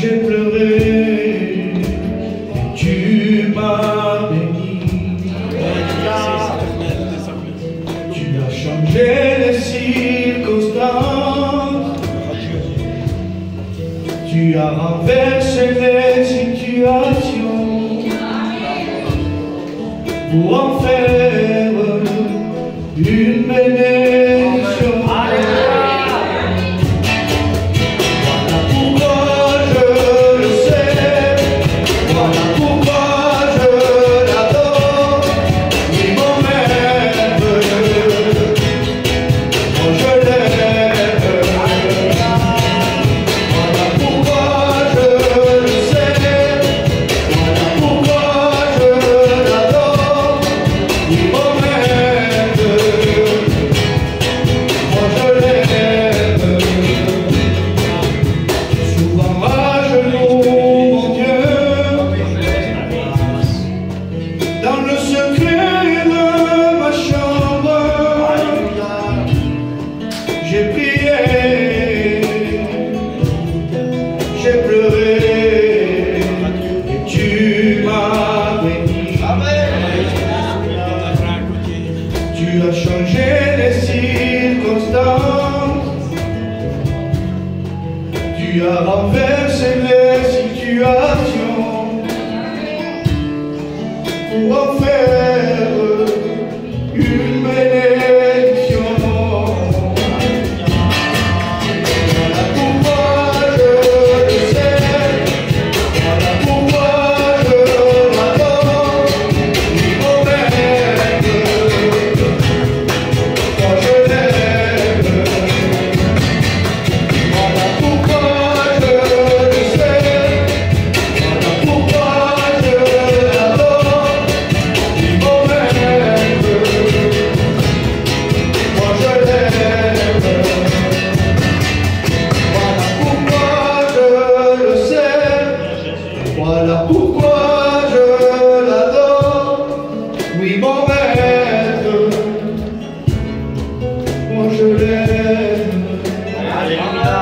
j'ai pleuré, tu m'as béni. Tu as changé les circonstances, tu as renversé les situations pour en faire une bénédiction. Voilà pourquoi je le sais, voilà pourquoi je l'adore. Oui, mon maître, moi je l'aime. Voilà pourquoi je le sais, voilà pourquoi je l'adore. Oui, mon maître, moi je l'aime. Souvent à genoux, mon Dieu, dans le secret de ma chambre, j'ai prié, j'ai pleuré, et tu m'as béni. Tu as changé les circonstances, tu as renversé les situations pour en faire une bénédiction. Voilà pourquoi je le sais, voilà pourquoi je l'adore. Oui, mon maître, moi je l'aime. Voilà pourquoi je le sais, voilà pourquoi je l'adore. Oui, mon maître, moi je l'aime. Voilà pourquoi je le sais, voilà pourquoi je l'adore. Oui, mon maître, moi je l'aime. Alléluia.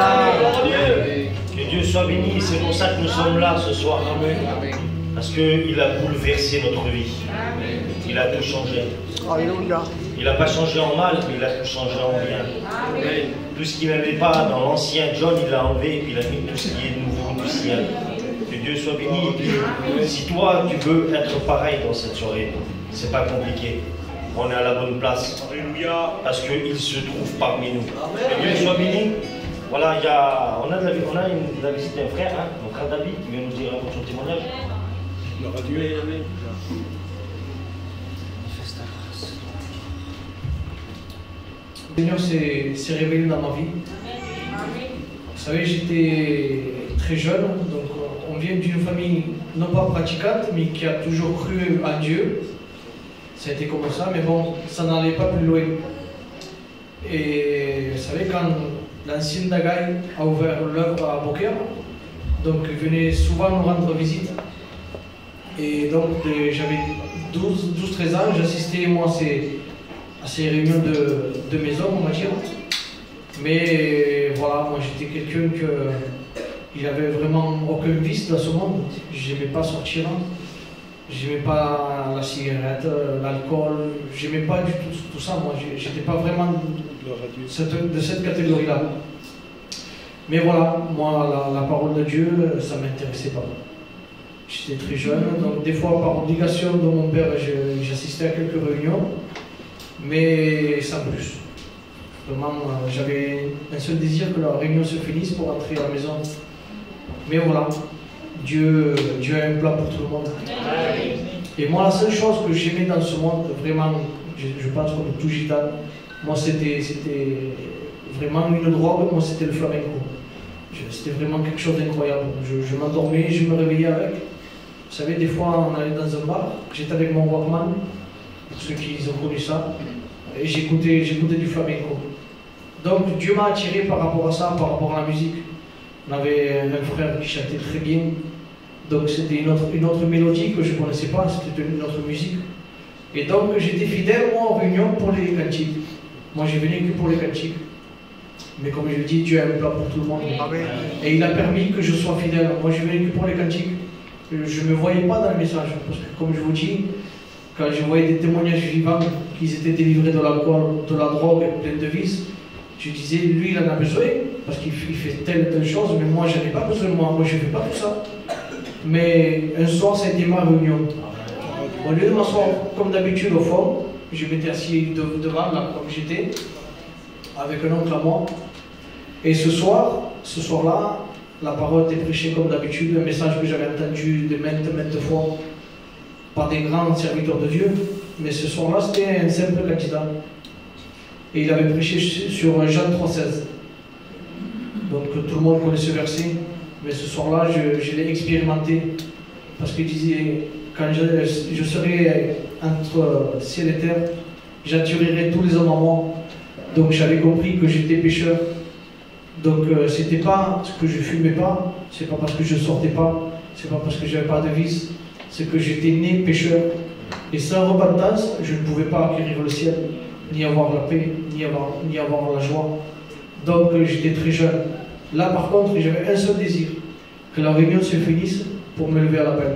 Que Dieu soit béni, c'est pour ça que nous sommes là ce soir. Parce qu'il a bouleversé notre vie. Il a tout changé. Il n'a pas changé en mal, mais il a tout changé en bien. Tout ce qu'il n'avait pas dans l'ancien John, il l'a enlevé et puis il a mis tout ce qui est nouveau du ciel. Que Dieu soit béni. Et puis, si toi, tu veux être pareil dans cette soirée, c'est pas compliqué. On est à la bonne place. Parce qu'il se trouve parmi nous. Que Dieu soit béni. Voilà, on a la visite d'un frère, hein, mon frère David, qui vient nous dire son témoignage. Le Seigneur s'est révélé dans ma vie. Vous savez, j'étais très jeune, donc on vient d'une famille non pas pratiquante, mais qui a toujours cru à Dieu. Ça a été comme ça, mais bon, ça n'allait pas plus loin. Et vous savez, quand l'ancien Dagaï a ouvert l'œuvre à Beaucaire, donc il venait souvent nous rendre visite. Et donc j'avais 12-13 ans, j'assistais moi à ces réunions de maison, on va dire. Mais voilà, moi j'étais quelqu'un qui n'avait vraiment aucun vice dans ce monde. Je n'aimais pas sortir, j'aimais pas la cigarette, l'alcool, j'aimais pas du tout ça. Moi j'étais pas vraiment de cette catégorie-là. Mais voilà, moi la parole de Dieu, ça m'intéressait pas. J'étais très jeune, donc des fois par obligation de mon père, j'assistais à quelques réunions, mais sans plus. Vraiment, j'avais un seul désir que la réunion se finisse pour rentrer à la maison. Mais voilà, Dieu a un plan pour tout le monde. Et moi, la seule chose que j'aimais dans ce monde, vraiment, je pense comme tout gitan, moi c'était vraiment une drogue, moi c'était le flamenco. C'était vraiment quelque chose d'incroyable. Je m'endormais, je me réveillais avec. Vous savez, des fois on allait dans un bar, j'étais avec mon Walkman, pour ceux qui ont connu ça, et j'écoutais du flamenco. Donc Dieu m'a attiré par rapport à ça, par rapport à la musique. On avait un frère qui chantait très bien, donc c'était une autre mélodie que je ne connaissais pas, c'était une autre musique. Et donc j'étais fidèle moi en réunion pour les cantiques. Moi je venais que pour les cantiques. Mais comme je le dis, Dieu a un plan pour tout le monde. Amen. Et il a permis que je sois fidèle. Moi, je venais que pour les cantiques. Je ne me voyais pas dans le message. Parce que, comme je vous dis, quand je voyais des témoignages vivants, qu'ils étaient délivrés de l'alcool, de la drogue, plein de vices, je disais, lui, il en a besoin, parce qu'il fait telle chose, mais moi, je n'en ai pas besoin. Moi, je ne fais pas tout ça. Mais un soir, ça a été ma réunion. Au lieu de m'asseoir comme d'habitude au fond, je m'étais assis devant, là, comme j'étais, avec un oncle à moi. Et ce soir-là, la parole était prêchée comme d'habitude, un message que j'avais entendu de maintes fois par des grands serviteurs de Dieu. Mais ce soir-là, c'était un simple candidat. Et il avait prêché sur Jean 3,16. Donc tout le monde connaît ce verset. Mais ce soir-là, je l'ai expérimenté. Parce qu'il disait, quand je serai entre ciel et terre, j'attirerai tous les hommes à moi. Donc j'avais compris que j'étais pécheur. Donc c'était pas ce que je fumais pas, c'est pas parce que je sortais pas, c'est pas parce que j'avais pas de vice, c'est que j'étais né pécheur. Et sans repentance, je ne pouvais pas acquérir le ciel, ni avoir la paix, ni avoir la joie. Donc j'étais très jeune. Là par contre, j'avais un seul désir, que la réunion se finisse pour me lever à l'appel.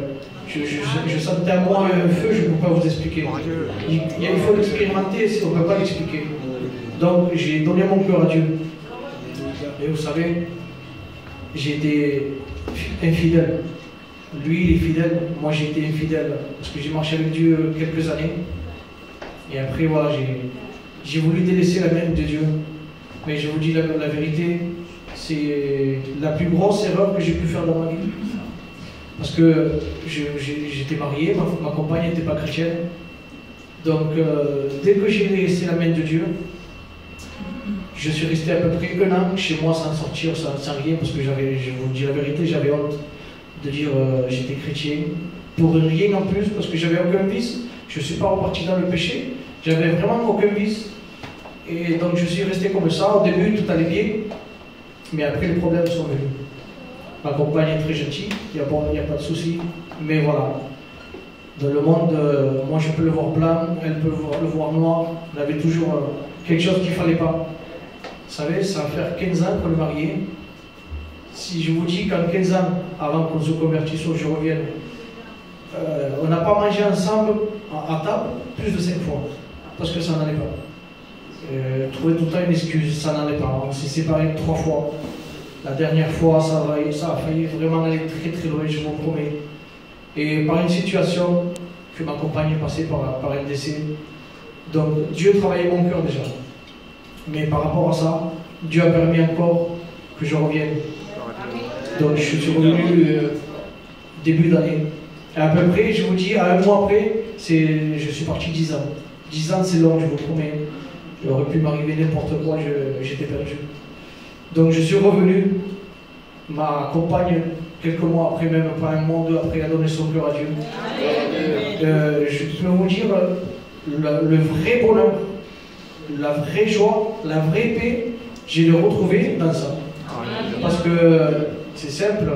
Je sentais à moi un feu, je ne peux pas vous expliquer. Il faut l'expérimenter, on ne peut pas l'expliquer. Donc j'ai donné mon cœur à Dieu. Et vous savez, j'ai été infidèle. Lui, il est fidèle, moi j'ai été infidèle. Parce que j'ai marché avec Dieu quelques années. Et après, voilà, j'ai voulu délaisser la main de Dieu. Mais je vous dis la vérité, c'est la plus grosse erreur que j'ai pu faire dans ma vie. Parce que j'étais marié, ma compagne n'était pas chrétienne. Donc, dès que j'ai laissé la main de Dieu, je suis resté à peu près 1 an chez moi sans sortir, sans rien, parce que je vous dis la vérité, j'avais honte de dire j'étais chrétien. Pour rien en plus, parce que j'avais aucun vice. Je ne suis pas reparti dans le péché. J'avais vraiment aucun vice. Et donc je suis resté comme ça. Au début, tout allait bien. Mais après, les problèmes sont venus. Ma compagne est très gentille, il n'y a pas de souci. Mais voilà. Dans le monde, moi je peux le voir blanc, elle peut le voir noir. On avait toujours quelque chose qu'il ne fallait pas. Vous savez, ça va faire 15 ans qu'on est mariés. Si je vous dis qu'en 15 ans, avant qu'on se convertisse ou je revienne, on n'a pas mangé ensemble à table plus de 5 fois. Parce que ça n'allait pas. Trouver tout le temps une excuse, ça n'allait pas. On s'est séparés 3 fois. La dernière fois, ça a failli vraiment aller très très loin, je vous promets. Et par une situation que ma compagne est passée par un décès. Donc Dieu travaillait mon cœur déjà. Mais par rapport à ça, Dieu a permis encore que je revienne. Donc je suis revenu début d'année. Et à peu près, je vous dis, à 1 mois après, je suis parti 10 ans. 10 ans c'est long, je vous promets. Il aurait pu m'arriver n'importe quoi, j'étais perdu. Donc je suis revenu. Ma compagne, quelques mois après, même pas 1 mois ou 2 après, a donné son cœur à Dieu. Je peux vous dire, le vrai bonheur, la vraie joie, la vraie paix, j'ai le retrouvé dans ça. Parce que c'est simple,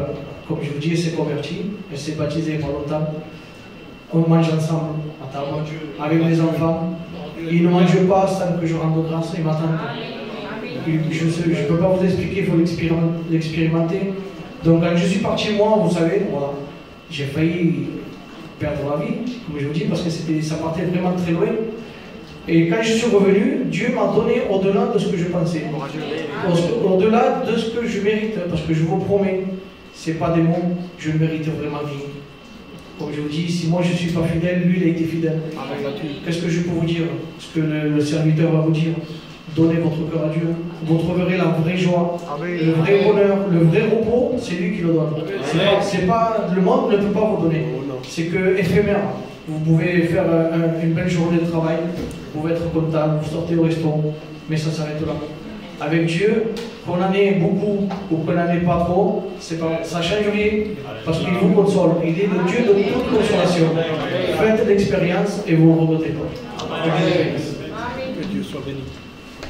comme je vous dis, elle s'est convertie, elle s'est baptisée il n'y a pas longtemps. On mange ensemble à table, avec les enfants. Ils ne mangent pas sans que je rende grâce, ils m'attendent. Je ne peux pas vous expliquer, il faut l'expérimenter. Donc quand je suis parti, moi, vous savez, voilà, j'ai failli perdre la vie, comme je vous dis, parce que ça partait vraiment très loin. Et quand je suis revenu, Dieu m'a donné au-delà de ce que je pensais. Au-delà de ce que je mérite, parce que je vous promets, ce n'est pas des mots, je mérite vraiment rien. Comme je vous dis, si moi je ne suis pas fidèle, lui il a été fidèle. Qu'est-ce que je peux vous dire? Ce que le serviteur va vous dire. Donnez votre cœur à Dieu. Vous trouverez la vraie joie, le vrai bonheur, le vrai repos, c'est lui qui le donne. C'est pas, le monde ne peut pas vous donner. C'est que éphémère. Vous pouvez faire une belle journée de travail, vous pouvez être content, vous sortez au resto, mais ça s'arrête là. Avec Dieu, qu'on en ait beaucoup ou qu'on n'en ait pas trop, ça ne change rien, parce qu'il vous console. Il est le Dieu de toute consolation. Faites l'expérience et vous ne regrettez pas. Amen. Que Dieu soit béni.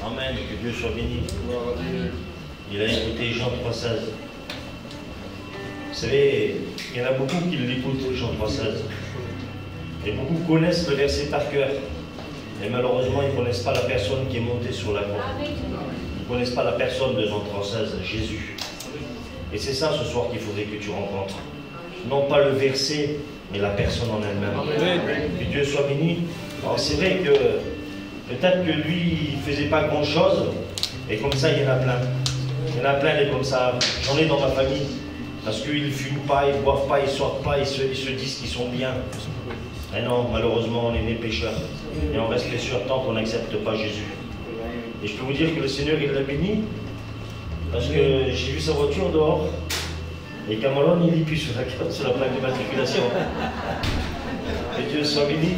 Amen, que Dieu soit béni. Il a écouté Jean 3,16. Vous savez, il y en a beaucoup qui l'écoutent, Jean 3,16. Et beaucoup connaissent le verset par cœur. Et malheureusement, ils ne connaissent pas la personne qui est montée sur la croix. ne connaissent pas la personne de notre ancêtre Jésus. Et c'est ça ce soir qu'il faudrait que tu rencontres. Non pas le verset, mais la personne en elle-même. Que Dieu soit béni. Alors c'est vrai que peut-être que lui, il ne faisait pas grand-chose, et comme ça, il y en a plein. Il y en a plein des comme ça. J'en ai dans ma famille. Parce qu'ils ne fument pas, ils ne boivent pas, ils ne sortent pas, ils se disent qu'ils sont bien. Mais non, malheureusement, on est nés pécheurs. Et on reste pécheurs tant qu'on n'accepte pas Jésus. Et je peux vous dire que le Seigneur, il l'a béni. Parce que j'ai vu sa voiture dehors. Et Camelon, il n'est plus sur la plaque de matriculation. Que Dieu soit béni.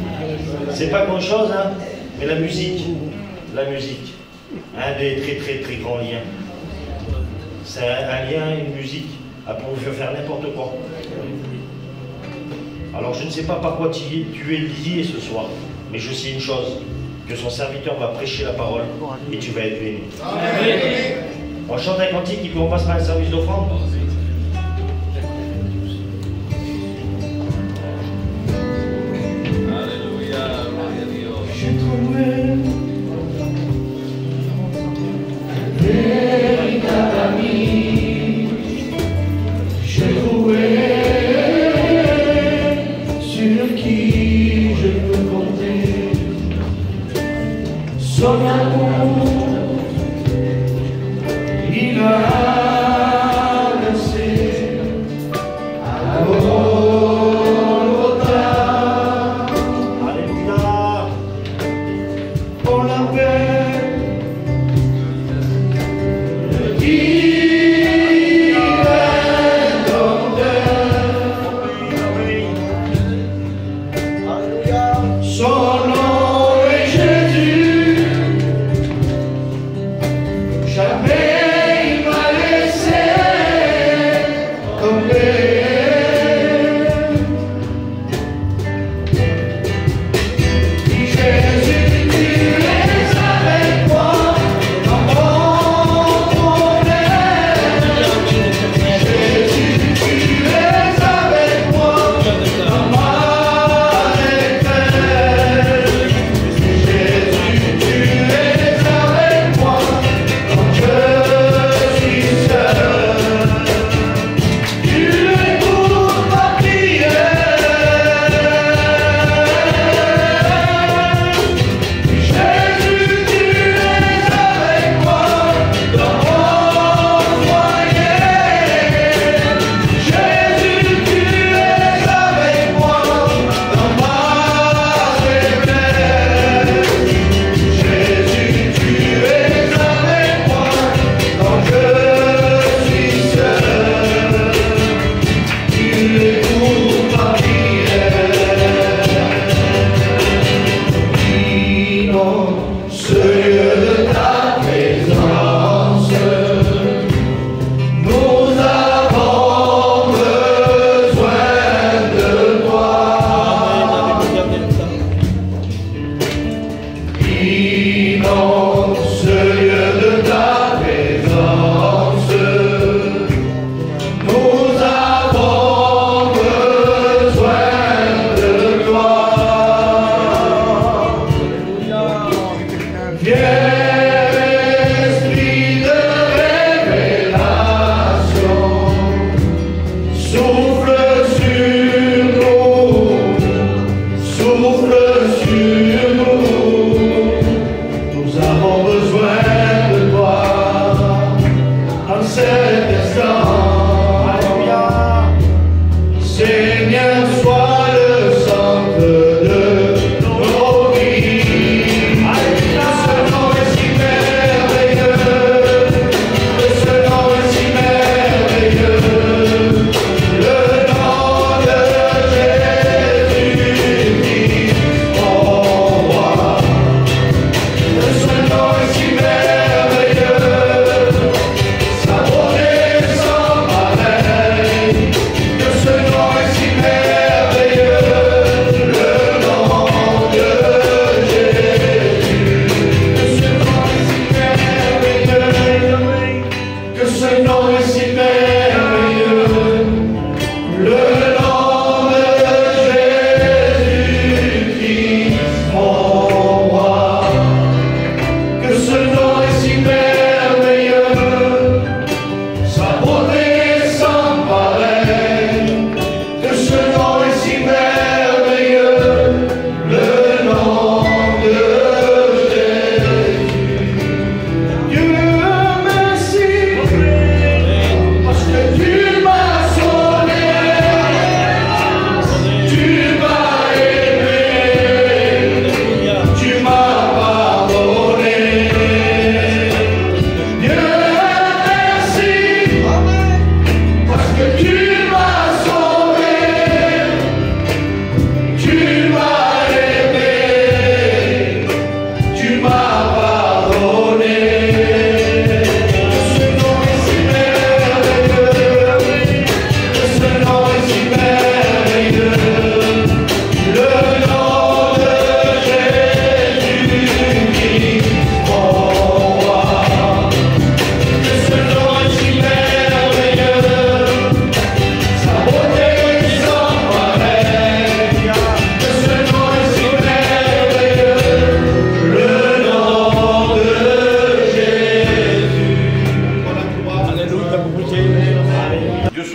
C'est pas grand-chose, hein, mais la musique. Un des très très très grands liens. C'est un lien, une musique. Après, on peut faire n'importe quoi. Alors, je ne sais pas par quoi tu es lié ce soir, mais je sais une chose, que son serviteur va prêcher la parole et tu vas être béni. Amen. On chante un cantique et puis on passe par un service d'offrande. Alléluia, gloire à Dieu. J'ai trouvé véritable ami. J'ai trouvé sur qui je peux compter. Son amour, il a le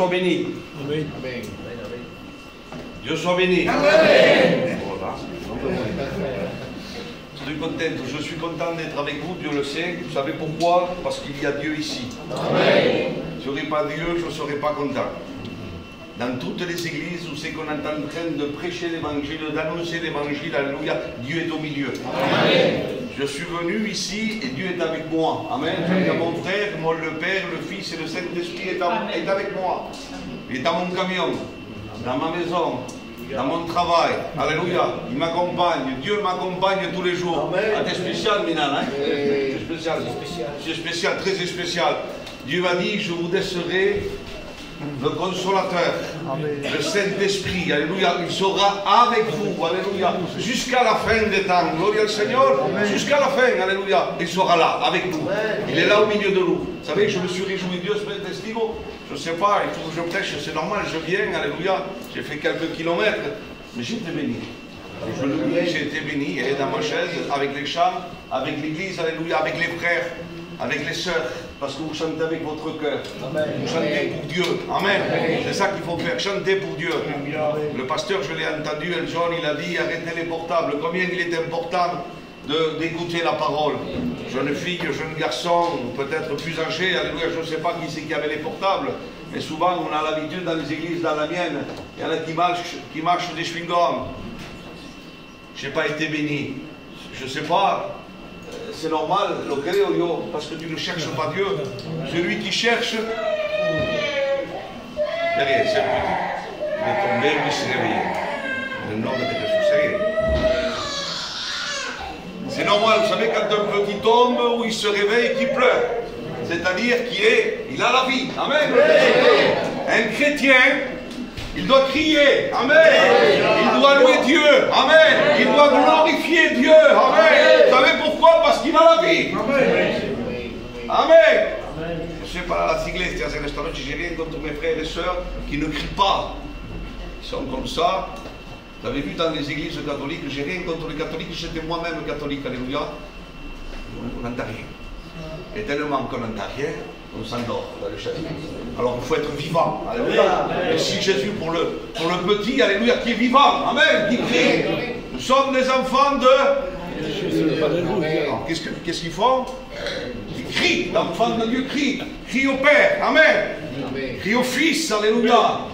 soit béni. Amen. Dieu soit béni. Amen. Voilà. Je suis content d'être avec vous, Dieu le sait. Vous savez pourquoi? Parce qu'il y a Dieu ici. Amen. Si il n'y aurait pas Dieu, je ne serais pas content. Dans toutes les églises où c'est qu'on est en train de prêcher l'évangile, d'annoncer l'évangile, alléluia, Dieu est au milieu. Amen. Je suis venu ici et Dieu est avec moi. Amen. Mon frère, moi, le Père, le Fils et le Saint-Esprit est avec moi. Il est dans mon camion, dans ma maison, dans mon travail. Alléluia. Il m'accompagne. Dieu m'accompagne tous les jours. Ah, t'es spécial, Minan, hein? C'est spécial. C'est spécial, très spécial. Dieu m'a dit, je vous laisserai le consolateur, le Saint-Esprit, alléluia, il sera avec vous, alléluia, jusqu'à la fin des temps, gloire au Seigneur, jusqu'à la fin, alléluia, il sera là, avec nous, il est là au milieu de nous. Vous savez, je me suis réjoui, Dieu se testigo, je ne sais pas, il faut que je prêche, c'est normal, je viens, alléluia, j'ai fait quelques kilomètres, mais j'ai été béni. Je le dis, j'ai été béni, et dans ma chaise, avec les chants, avec l'église, alléluia, avec les frères, avec les sœurs, parce que vous chantez avec votre cœur. Vous chantez pour Dieu. Amen. C'est ça qu'il faut faire, chanter pour Dieu. Le pasteur, je l'ai entendu, El John, il a dit, arrêtez les portables. Combien il est important d'écouter la parole. Jeune fille, jeune garçon, peut-être plus âgé, alléluia, je ne sais pas qui c'est qui avait les portables, mais souvent on a l'habitude dans les églises, dans la mienne, il y en a qui marchent des chewing-gums. Je n'ai pas été béni. Je ne sais pas. C'est normal, lo creo yo, parce que tu ne cherches pas Dieu. Celui qui cherche, derrière, c'est petit. Il est tombé, lui s'est réveillé. Le nom de Jésus, c'est normal, vous savez, quand un petit tombe ou il se réveille, qu'il pleure. C'est-à-dire qu'il a la vie. Amen. Un chrétien, il doit crier, amen. Il doit louer Dieu, amen. Il doit glorifier Dieu, amen. Vous savez pourquoi? Parce qu'il a la vie. Amen. Je sais pas, la iglesia, en esta noche, j'ai rien contre mes frères et sœurs qui ne crient pas. Ils sont comme ça. Vous avez vu dans les églises catholiques, j'ai rien contre les catholiques, j'étais moi-même catholique, alléluia. On n'entend rien. Et tellement qu'on n'entend rien, on s'endort dans le chaise. Alors il faut être vivant, alléluia. Et si Jésus pour le petit, alléluia, qui est vivant, amen, qui crie. Nous sommes des enfants de... Alors qu'est-ce qu'ils font? Ils crient, l'enfant de Dieu crie. Crie au Père, amen. Crie au Fils, alléluia.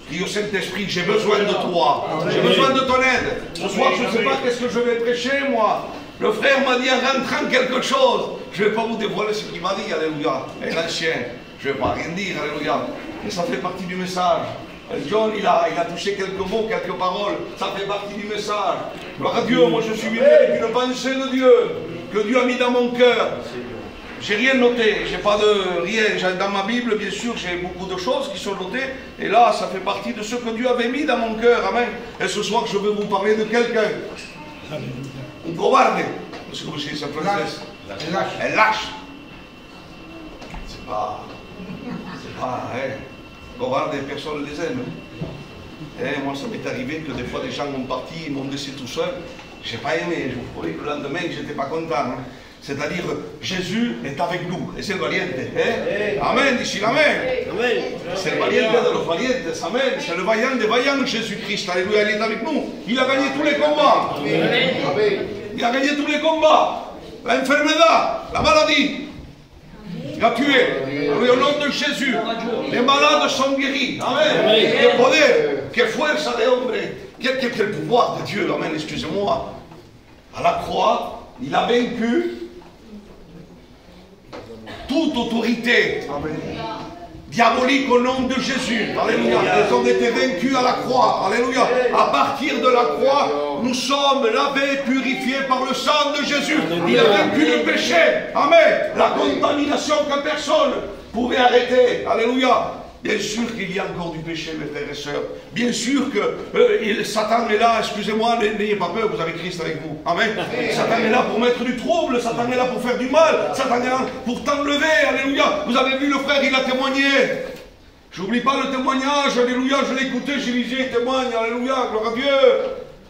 Crie au Saint-Esprit, j'ai besoin de toi. J'ai besoin de ton aide. Ce soir, je ne sais pas qu'est-ce que je vais prêcher, moi. Le frère m'a dit en rentrant quelque chose. Je ne vais pas vous dévoiler ce qu'il m'a dit, alléluia. Et l'ancien, je ne vais pas rien dire, alléluia. Mais ça fait partie du message. John, il a touché quelques mots, quelques paroles. Ça fait partie du message. Gloire à Dieu, moi je suis venu avec une pensée de Dieu, que Dieu a mis dans mon cœur. J'ai rien noté, j'ai pas de rien. Dans ma Bible, bien sûr, j'ai beaucoup de choses qui sont notées. Et là, ça fait partie de ce que Dieu avait mis dans mon cœur. Amen. Et ce soir, je vais vous parler de quelqu'un. Un cobarde. C'est comme si ça français. Un lâche. C'est pas, hein. Cobarde, personne ne les aime. Et moi, ça m'est arrivé que des fois, des gens sont partis, ils m'ont laissé tout seul. Je n'ai pas aimé. Je vous promets que le lendemain, je n'étais pas content. Hein. C'est-à-dire, Jésus est avec nous. Et c'est le valiente. Hein? Amen, dici l'amen. C'est le valiente de los valientes. Amen. C'est le vaillant des vaillants, Jésus-Christ. Alléluia, il est avec nous. Il a gagné tous les combats. Amen. Il a gagné tous les combats. L'enfermedad, la maladie. Il a tué. Au nom de Jésus. Les malades sont guéris. Amen. Quel poder, quelle fuerza de hombre. Quel pouvoir de Dieu. Amen, excusez-moi. À la croix, il a vaincu toute autorité diabolique au nom de Jésus. Alléluia. Ils ont été vaincus à la croix. Alléluia. À partir de la croix, nous sommes lavés, purifiés par le sang de Jésus. Il a vaincu le péché. Amen. La contamination que personne pouvait arrêter. Alléluia. Bien sûr qu'il y a encore du péché, mes frères et sœurs. Bien sûr que Satan est là, excusez-moi, n'ayez pas peur, vous avez Christ avec vous. Amen. Satan est là pour mettre du trouble, Satan est là pour faire du mal, Satan est là pour t'enlever, alléluia. Vous avez vu le frère, il a témoigné. J'oublie pas le témoignage, alléluia, je l'ai écouté, j'ai lisé, il témoigne, alléluia, gloire à Dieu.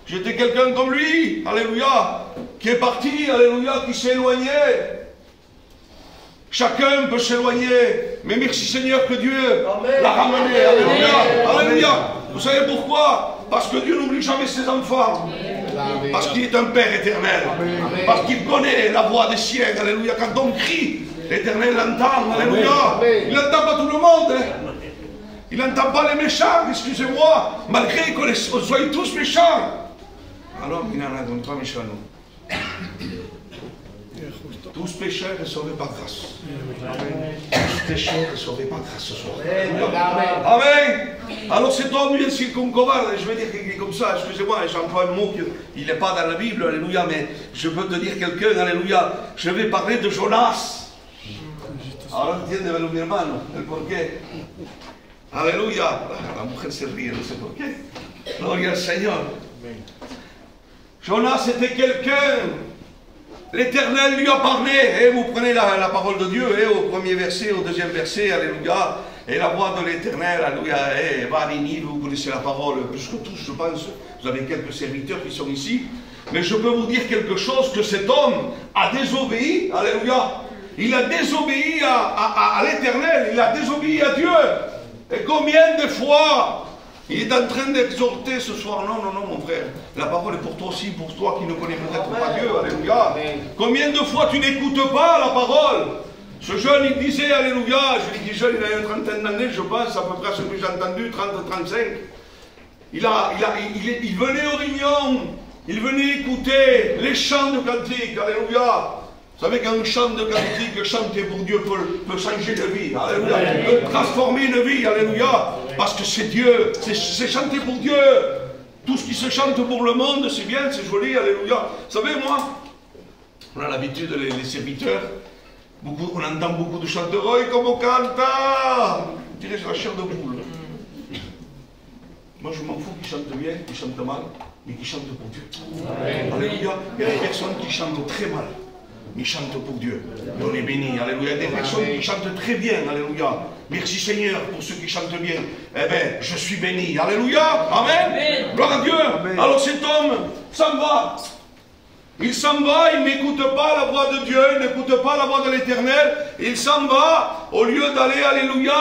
J'étais quelqu'un comme lui, alléluia, qui est parti, alléluia, qui s'est éloigné. Chacun peut s'éloigner. Mais merci Seigneur que Dieu l'a ramené. Alléluia. Alléluia. Vous savez pourquoi? Parce que Dieu n'oublie jamais ses enfants. Parce qu'il est un Père éternel. Parce qu'il connaît la voix des siens. Alléluia. Quand on crie, l'Éternel l'entend. Alléluia. Il n'entend pas tout le monde. Il n'entend pas les méchants, excusez-moi. Malgré qu'on soit tous méchants. Alors, il n'en a donc pas méchants, nous. Tous pécheurs et sauvés par grâce. Tous pécheurs et sauvés par grâce ce soir. Amen. Alors cet homme, bien sûr, comme covarde, je vais dire qu'il est comme ça, excusez-moi, j'emploie un mot qui n'est pas dans la Bible, alléluia, mais je peux te dire quelqu'un, alléluia, je vais parler de Jonas. Alors entiende mi hermano, el porqué. Alléluia. La mujer se ríe, no sé por qué. Gloria al Seigneur. Jonas était quelqu'un. L'Éternel lui a parlé, et vous prenez la parole de Dieu, et au premier verset, au deuxième verset, alléluia, et la voix de l'Éternel, alléluia, et va à Ninive, vous connaissez la parole plus que tous, je pense, vous avez quelques serviteurs qui sont ici, mais je peux vous dire quelque chose, que cet homme a désobéi, alléluia, il a désobéi à l'Éternel, il a désobéi à Dieu, et combien de fois il est en train d'exhorter ce soir. Non, non, non, mon frère. La parole est pour toi aussi, pour toi qui ne connais peut-être pas Dieu. Alléluia. Combien de fois tu n'écoutes pas la parole? Ce jeune, il disait, alléluia, je lui dis jeune, il a une trentaine d'années, je pense, à peu près ce que j'ai entendu, 30-35. Il venait aux réunions, il venait écouter les chants de cantique. Alléluia. Vous savez qu'un chant de cantique, chanter pour Dieu peut changer de vie, alléluia, peut transformer une vie, alléluia, parce que c'est Dieu, c'est chanter pour Dieu. Tout ce qui se chante pour le monde, c'est bien, c'est joli, alléluia. Vous savez, moi, on a l'habitude, les serviteurs, on entend beaucoup de chanteurs, oh, comme canta, je dirais, c'est la chair de poule. Moi, je m'en fous qu'ils chantent bien, qu'ils chantent mal, mais qu'ils chantent pour Dieu. Alléluia. Il y a des personnes qui chantent très mal. Mais chantent pour Dieu. Et on est béni. Alléluia. Il y a des personnes qui chantent très bien. Alléluia. Merci Seigneur pour ceux qui chantent bien. Eh bien, je suis béni. Alléluia. Amen. Gloire à Dieu. Amen. Alors cet homme s'en va. Il s'en va, il n'écoute pas la voix de Dieu, il n'écoute pas la voix de l'Éternel. Il s'en va, au lieu d'aller, alléluia,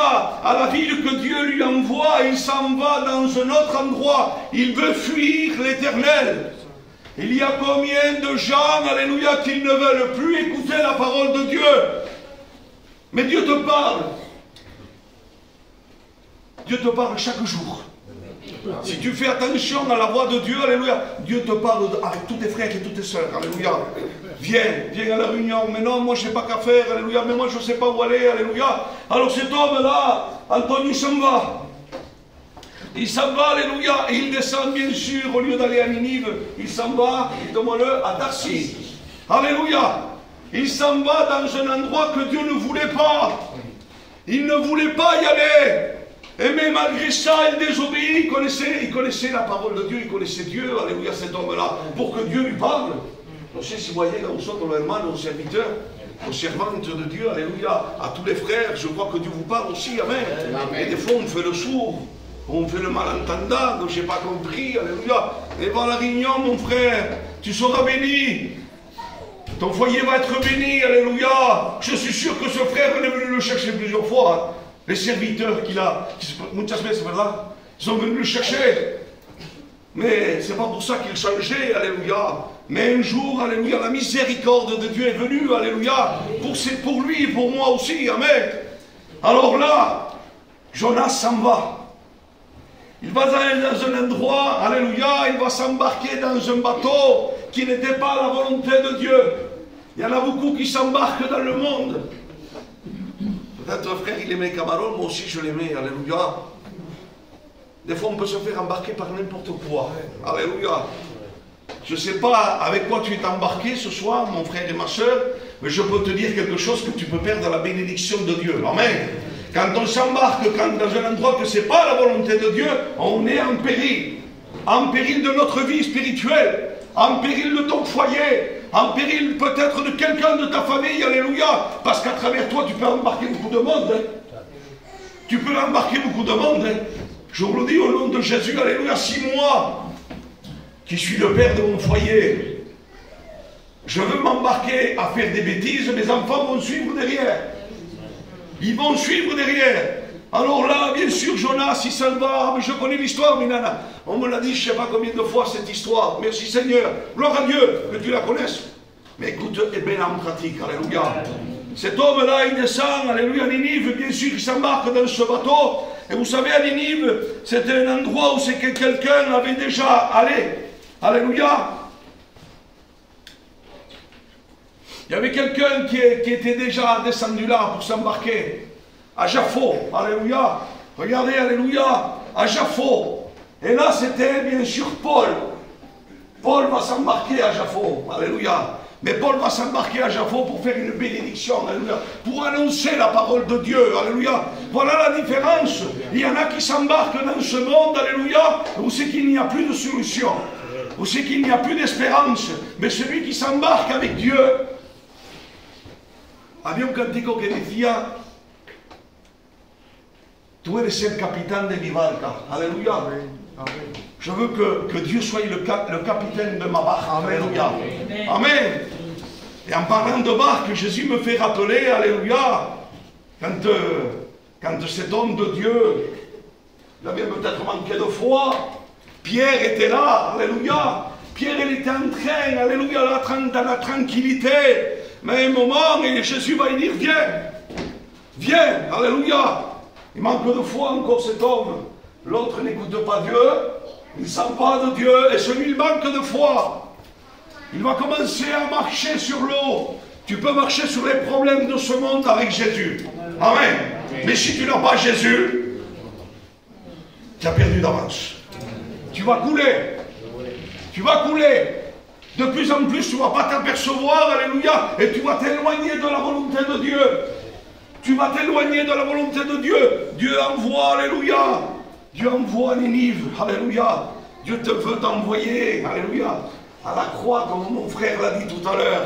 à la ville que Dieu lui envoie, il s'en va dans un autre endroit. Il veut fuir l'Éternel. Il y a combien de gens, alléluia, qui ne veulent plus écouter la parole de Dieu. Mais Dieu te parle. Dieu te parle chaque jour. Si tu fais attention à la voix de Dieu, alléluia, Dieu te parle avec tous tes frères et toutes tes sœurs, alléluia. Viens à la réunion, mais non, moi je n'ai pas qu'à faire, alléluia, mais moi je ne sais pas où aller, alléluia. Alors cet homme-là, Anthony s'en va. Il s'en va, alléluia, et il descend bien sûr, au lieu d'aller à Ninive, il s'en va, dites-moi-le, à Tarsis. Alléluia. Il s'en va dans un endroit que Dieu ne voulait pas. Il ne voulait pas y aller. Et mais malgré ça, il désobéit, il connaissait la parole de Dieu, il connaissait Dieu, alléluia, cet homme-là, pour que Dieu lui parle. Je sais si vous voyez, là où sont nos hermanos, nos serviteurs, aux servantes de Dieu, alléluia, à tous les frères, je crois que Dieu vous parle aussi, amen. Et des fois, on fait le sourd. On fait le malentendant, donc je n'ai pas compris, alléluia. Et dans la réunion, mon frère, tu seras béni. Ton foyer va être béni, alléluia. Je suis sûr que ce frère est venu le chercher plusieurs fois. Hein. Les serviteurs qu'il a, muchas veces, ¿verdad? Ils sont venus le chercher. Mais ce n'est pas pour ça qu'il changeait, alléluia. Mais un jour, alléluia, la miséricorde de Dieu est venue, alléluia. Pour lui et pour moi aussi, amen. Alors là, Jonas s'en va. Il va aller dans un endroit, alléluia, il va s'embarquer dans un bateau qui n'était pas la volonté de Dieu. Il y en a beaucoup qui s'embarquent dans le monde. Peut-être frère, il aimait Cameron, moi aussi je l'aimais, alléluia. Des fois on peut se faire embarquer par n'importe quoi, alléluia. Je ne sais pas avec quoi tu es embarqué ce soir, mon frère et ma soeur, mais je peux te dire quelque chose que tu peux perdre la bénédiction de Dieu, amen. Quand on s'embarque dans un endroit que ce n'est pas la volonté de Dieu, on est en péril de notre vie spirituelle, en péril de ton foyer, en péril peut-être de quelqu'un de ta famille, alléluia, parce qu'à travers toi tu peux embarquer beaucoup de monde. Hein. Tu peux embarquer beaucoup de monde. Hein. Je vous le dis au nom de Jésus, alléluia, si moi, qui suis le père de mon foyer, je veux m'embarquer à faire des bêtises, mes enfants vont suivre derrière. Ils vont suivre derrière. Alors là, bien sûr, Jonas, il s'en va. Mais je connais l'histoire, Minana. On me l'a dit, je ne sais pas combien de fois, cette histoire. Merci Seigneur. Gloire à Dieu, que tu la connaisses. Mais écoute, et bien en pratique, alléluia. Cet homme-là, il descend, alléluia, à Ninive. Bien sûr, il s'embarque dans ce bateau. Et vous savez, à Ninive, c'était un endroit où c'est que quelqu'un avait déjà allé. Alléluia. Il y avait quelqu'un qui était déjà descendu là pour s'embarquer. À Jaffo, alléluia. Regardez, alléluia, à Jaffo. Et là, c'était bien sûr Paul. Paul va s'embarquer à Jaffo, alléluia. Mais Paul va s'embarquer à Jaffo pour faire une bénédiction, alléluia, pour annoncer la parole de Dieu, alléluia. Voilà la différence. Il y en a qui s'embarquent dans ce monde, alléluia, où c'est qu'il n'y a plus de solution, où c'est qu'il n'y a plus d'espérance. Mais celui qui s'embarque avec Dieu, había un cantico que decía: tú eres el capitán de mi barca, alléluia. Je veux que Dieu soit le capitaine de ma barque. Alléluia. Amen. Et en parlant de barque, Jésus me fait rappeler, alléluia, quand cet homme de Dieu, il avait peut-être manqué de foi, Pierre était là, alléluia. Pierre, il était en train, alléluia, dans la tranquillité. Mais à un moment, et Jésus va lui dire, viens, alléluia. Il manque de foi encore cet homme. L'autre n'écoute pas Dieu. Il ne sent pas de Dieu, et celui il manque de foi. Il va commencer à marcher sur l'eau. Tu peux marcher sur les problèmes de ce monde avec Jésus. Amen. Mais si tu n'as pas Jésus, tu as perdu d'avance. Tu vas couler. Tu vas couler. De plus en plus, tu ne vas pas t'apercevoir, alléluia, et tu vas t'éloigner de la volonté de Dieu. Tu vas t'éloigner de la volonté de Dieu. Dieu envoie, alléluia. Dieu envoie Ninive, alléluia. Dieu te veut t'envoyer, alléluia, à la croix, comme mon frère l'a dit tout à l'heure.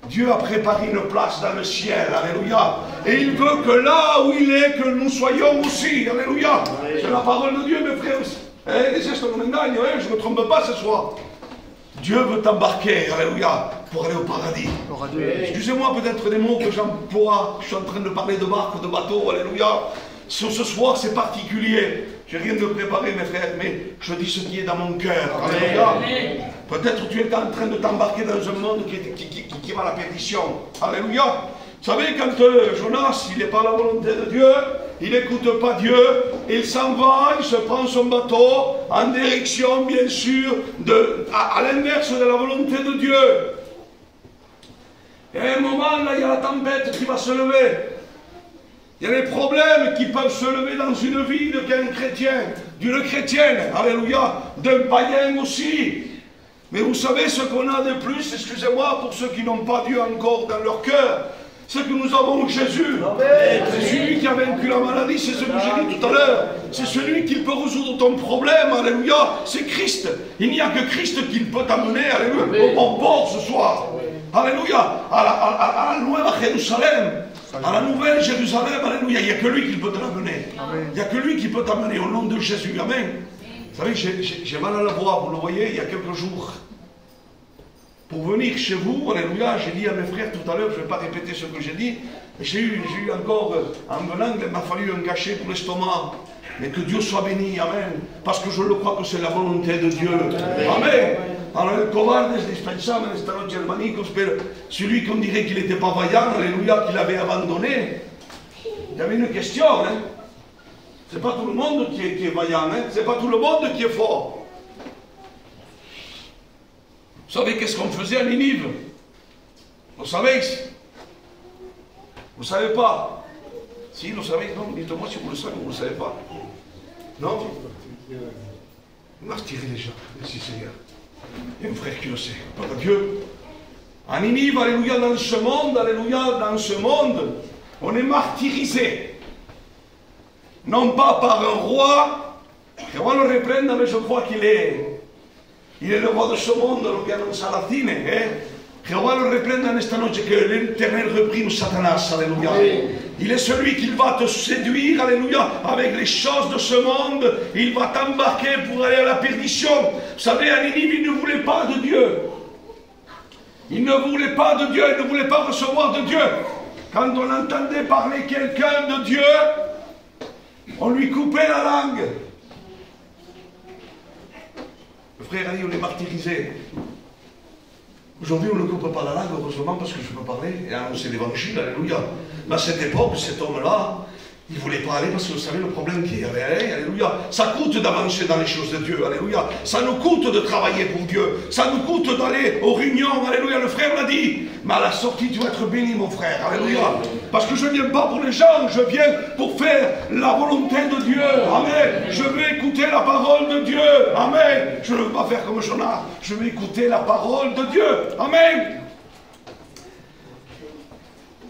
Dieu a préparé une place dans le ciel, alléluia. Et il veut que là où il est, que nous soyons aussi, alléluia. C'est la parole de Dieu, mes frères. Les gestes qu'on gagne, je ne me trompe pas ce soir. Dieu veut t'embarquer, alléluia, pour aller au paradis. Excusez-moi peut-être des mots que j'emploie. Je suis en train de parler de barque, de bateau, alléluia. Ce soir, c'est particulier. Je n'ai rien de préparé, mes frères, mais je dis ce qui est dans mon cœur. Alléluia. Peut-être tu es en train de t'embarquer dans un monde qui va à la perdition. Alléluia. Vous savez, quand Jonas, il n'est pas à la volonté de Dieu, il n'écoute pas Dieu, il s'en va, il se prend son bateau en direction, bien sûr, à l'inverse de la volonté de Dieu. Et à un moment, là, il y a la tempête qui va se lever. Il y a des problèmes qui peuvent se lever dans une vie d'un chrétien, d'une chrétienne, alléluia, d'un païen aussi. Mais vous savez ce qu'on a de plus, excusez-moi, pour ceux qui n'ont pas Dieu encore dans leur cœur, c'est que nous avons Jésus. C'est celui qui a vaincu la maladie, c'est ce que j'ai dit tout à l'heure. C'est celui qui peut résoudre ton problème, alléluia, c'est Christ. Il n'y a que Christ qui peut t'amener, alléluia, au port ce soir. Alléluia, à la Nouvelle Jérusalem. À la Nouvelle Jérusalem, alléluia, il n'y a que lui qui peut te l'amener. Il n'y a que lui qui peut t'amener au nom de Jésus, amen. Vous savez, j'ai mal à la voix, vous le voyez, il y a quelques jours. Pour venir chez vous, alléluia, j'ai dit à mes frères tout à l'heure, je ne vais pas répéter ce que j'ai dit, mais j'ai eu encore, en venant, il m'a fallu un cachet pour l'estomac. Mais que Dieu soit béni, amen. Parce que je le crois que c'est la volonté de Dieu. Amen. Alors, le covarde, dispensable, l'estano germanicos, celui qu'on dirait qu'il n'était pas vaillant, alléluia, qu'il avait abandonné. Il y avait une question, hein. C'est pas tout le monde qui est vaillant, hein. C'est pas tout le monde qui est fort. Vous savez qu'est-ce qu'on faisait à Ninive? Vous savez? Vous ne savez pas? Si, vous savez, non, dites-moi si vous le savez, vous ne le savez pas. Non? Martyrer les gens, merci Seigneur. Il y a un frère qui le sait, par Dieu. À Ninive, alléluia, dans ce monde, alléluia, dans ce monde, on est martyrisé. Non pas par un roi, que on le reprenne, mais je crois qu'il est le roi de ce monde, lo que non Salatine, Jehová lo reprenda en esta noche, que l'Éternel reprime Satanas, alléluia. Il est celui qui va te séduire, alléluia, avec les choses de ce monde. Il va t'embarquer pour aller à la perdition. Vous savez, à Ninive, il ne voulait pas de Dieu. Il ne voulait pas de Dieu, il ne voulait pas recevoir de Dieu. quand on entendait parler quelqu'un de Dieu, on lui coupait la langue. Le frère a dit, on est martyrisé. Aujourd'hui, on ne coupe pas la langue, heureusement, parce que je peux parler et annoncer l'évangile, alléluia. Mais à cette époque, cet homme-là, il ne voulait pas aller parce que vous savez le problème qu'il y avait. Alléluia. Ça coûte d'avancer dans les choses de Dieu. Alléluia. Ça nous coûte de travailler pour Dieu. Ça nous coûte d'aller aux réunions. Alléluia. Le frère l'a dit. Mais à la sortie, tu vas être béni, mon frère. Alléluia. Parce que je ne viens pas pour les gens. Je viens pour faire la volonté de Dieu. Amen. Je veux écouter la parole de Dieu. Amen. Je ne veux pas faire comme Jonas. Je veux écouter la parole de Dieu. Amen.